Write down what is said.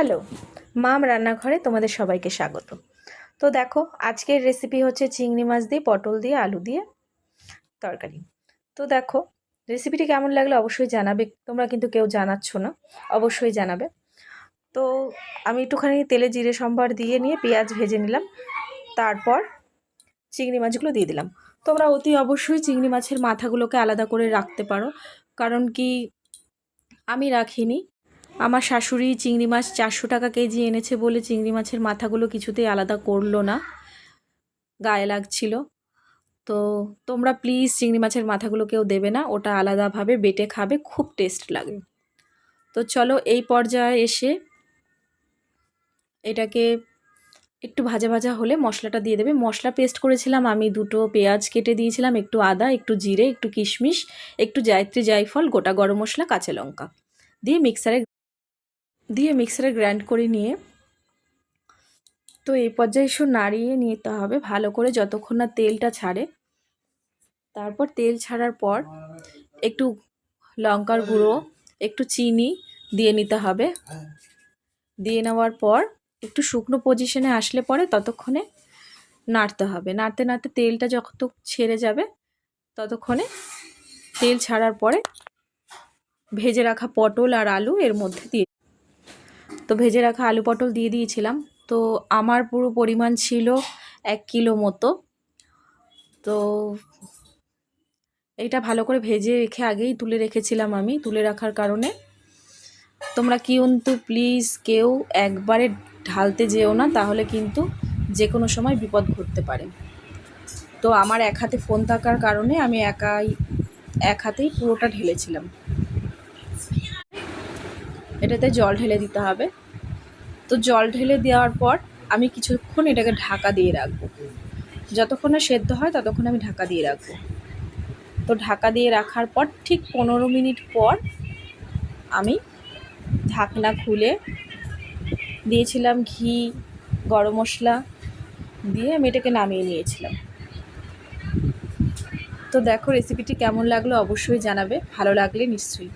Hello, মাম রান্নাঘরে তোমাদের সবাইকে স্বাগত। তো দেখো, আজকের রেসিপি হচ্ছে চিংড়ি মাছ দিয়ে পটল দিয়ে আলু দিয়ে তরকারি। তো দেখো, রেসিপিটি কেমন লাগলো অবশ্যই জানাবে। তোমরা কিন্তু কেউ জানাচ্ছ না, অবশ্যই জানাবে। তো আমি একটুখানি তেলে জিরে সম্বার দিয়ে নিয়ে পেঁয়াজ ভেজে নিলাম, তারপর চিংড়ি মাছগুলো দিয়ে দিলাম। তোমরা অতি অবশ্যই চিংড়ি মাছের মাথাগুলোকে আলাদা করে রাখতে পারো, কারণ কি আমি রাখিনি। আমার শাশুড়ি চিংড়ি মাছ 400 টাকা কেজি এনেছে বলে চিংড়ি মাছের মাথাগুলো কিছুতেই আলাদা করলো না, গায়ে লাগছিল। তো তোমরা প্লিজ চিংড়ি মাছের মাথাগুলো কেউ দেবে না, ওটা আলাদাভাবে বেটে খাবে, খুব টেস্ট লাগে। তো চলো, এই পর্যায়ে এসে এটাকে একটু ভাজা ভাজা হলে মশলাটা দিয়ে দেবে। মশলা পেস্ট করেছিলাম আমি, 2টো পেঁয়াজ কেটে দিয়েছিলাম, একটু আদা, একটু জিরে, একটু কিশমিশ, একটু জায়ত্রী জায়ফল, গোটা গরম মশলা, কাঁচা লঙ্কা দিয়ে মিক্সারে গ্রাইন্ড করে নিয়ে, তো এই পর্যায়ে একটু নাড়িয়ে নিতে হবে ভালো করে যতক্ষণ না তেলটা ছাড়ে। তারপর তেল ছাড়ার পর একটু লঙ্কার গুঁড়ো, একটু চিনি দিয়ে নিতে হবে। দিয়ে নেওয়ার পর একটু শুকনো পজিশনে আসলে পরে ততক্ষণে নাড়তে হবে। নাড়তে নাড়তে তেলটা যত ছেড়ে যাবে ততক্ষণে, তেল ছাড়ার পরে ভেজে রাখা পটল আর আলু এর মধ্যে দিয়ে, তো ভেজে রাখা আলু পটল দিয়ে দিয়েছিলাম। তো আমার পুরো পরিমাণ ছিল 1 কিলো মতো। তো এটা ভালো করে ভেজে রেখে আগেই তুলে রেখেছিলাম আমি। তুলে রাখার কারণে তোমরা কিন্তু প্লিজ কেউ একবারে ঢালতে যেও না, তাহলে কিন্তু যে কোনো সময় বিপদ ঘটতে পারে। তো আমার এক হাতে ফোন থাকার কারণে আমি এক হাতেই পুরোটা ঢেলেছিলাম। এটাতে জল ঢেলে দিতে হবে। তো জল ঢেলে দেওয়ার পর আমি কিছুক্ষণ এটাকে ঢাকা দিয়ে রাখবো। যতক্ষণ না সেদ্ধ হয় ততক্ষণ আমি ঢাকা দিয়ে রাখবো। তো ঢাকা দিয়ে রাখার পর ঠিক 15 মিনিট পর আমি ঢাকনা খুলে দিয়েছিলাম ঘি, গরম মশলা দিয়ে আমি এটাকে নামিয়ে নিয়েছিলাম। তো দেখো, রেসিপিটি কেমন লাগলো অবশ্যই জানাবে, ভালো লাগলে নিশ্চয়ই